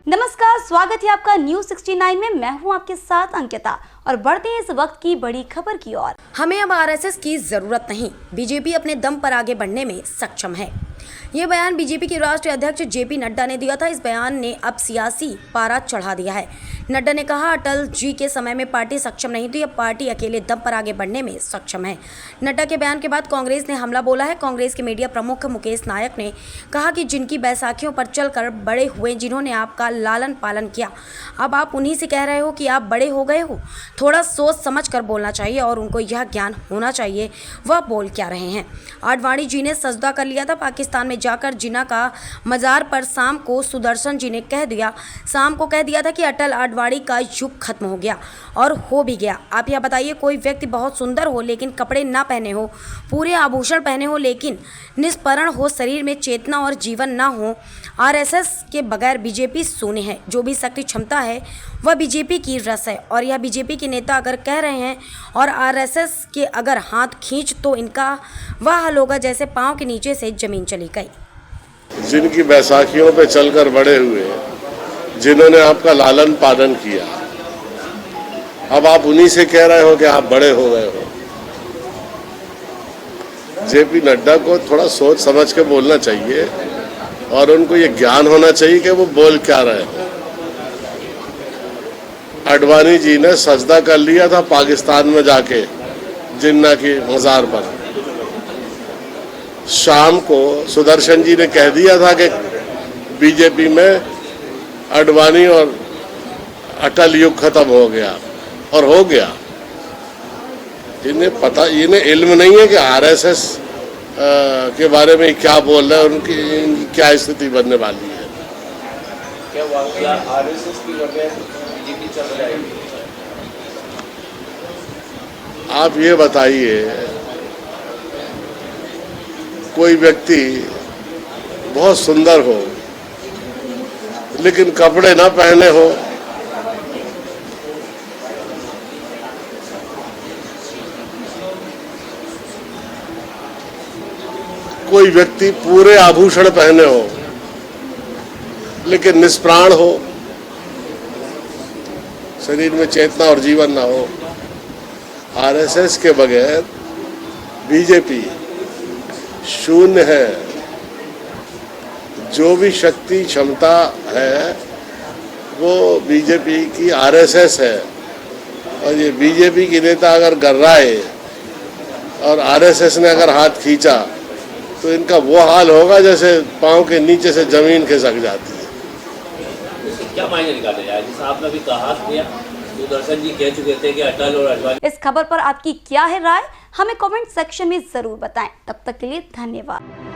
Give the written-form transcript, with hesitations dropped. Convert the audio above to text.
नमस्कार, स्वागत है आपका न्यूज 69 में। मैं हूं आपके साथ अंकिता और बढ़ते हैं इस वक्त की बड़ी खबर की ओर। हमें अब आरएसएस की जरूरत नहीं, बीजेपी अपने दम पर आगे बढ़ने में सक्षम है। ये बयान बीजेपी के राष्ट्रीय अध्यक्ष जेपी नड्डा ने दिया था। इस बयान ने अब सियासी पारा चढ़ा दिया है। नड्डा ने कहा, अटल जी के समय में पार्टी सक्षम नहीं थी, अब पार्टी अकेले दम पर आगे बढ़ने में सक्षम है। नड्डा के बयान के बाद कांग्रेस ने हमला बोला है। कांग्रेस के मीडिया प्रमुख मुकेश नायक ने कहा कि जिनकी बैसाखियों पर चलकर बड़े हुए, जिन्होंने आपका लालन पालन किया, अब आप उन्हीं से कह रहे हो कि आप बड़े हो गए हो। थोड़ा सोच समझ कर बोलना चाहिए और उनको यह ज्ञान होना चाहिए वह बोल क्या रहे हैं। आडवाणी जी ने सजदा कर लिया था पाकिस्तान में जाकर जिन्ना का मजार पर। शाम को सुदर्शन जी ने कह दिया था कि अटल आडवाणी का युग खत्म हो गया और हो भी गया। आप यह बताइए, कोई व्यक्ति बहुत सुंदर हो लेकिन कपड़े ना पहने हो, पूरे आभूषण पहने हो लेकिन निष्परण हो, शरीर में चेतना और जीवन ना हो, आरएसएस के बगैर बीजेपी शून्य है। जो भी शक्ति क्षमता है वह बीजेपी की रस है और यह बीजेपी के नेता अगर कह रहे हैं और आरएसएस के अगर हाथ खींच तो इनका वह हाल होगा जैसे पांव के नीचे से जमीन चली गई। जिनकी बैसाखियों पे चलकर बड़े हुए, जिन्होंने आपका लालन पालन किया, अब आप उन्हीं से कह रहे हो कि आप बड़े हो गए हो। जेपी नड्डा को थोड़ा सोच समझ के बोलना चाहिए और उनको ये ज्ञान होना चाहिए कि वो बोल क्या रहे हो। आडवाणी जी ने सजदा कर लिया था पाकिस्तान में जाके जिन्ना की मजार पर। शाम को सुदर्शन जी ने कह दिया था कि बीजेपी में आडवाणी और अटल युग खत्म हो गया और हो गया। इन्हें इल्म नहीं है कि आरएसएस के बारे में क्या बोल रहे हैं, उनकी क्या स्थिति बनने वाली है। क्या आरएसएस की वजह बीजेपी चल जाएगी? आप ये बताइए, कोई व्यक्ति बहुत सुंदर हो लेकिन कपड़े ना पहने हो, कोई व्यक्ति पूरे आभूषण पहने हो लेकिन निष्प्राण हो, शरीर में चेतना और जीवन ना हो, आरएसएस के बगैर बीजेपी शून्य है। जो भी शक्ति क्षमता है वो बीजेपी की आरएसएस है और ये बीजेपी की नेता अगर गर्राए और आरएसएस ने अगर हाथ खींचा तो इनका वो हाल होगा जैसे पांव के नीचे से जमीन खिसक जाती है। क्या मायने निकाले जाए? जैसे आपने भी कहा सुदर्शन जी कह चुके थे कि अटल और आडवाणी। इस खबर पर आपकी क्या है राय, हमें कमेंट सेक्शन में जरूर बताएं। तब तक के लिए धन्यवाद।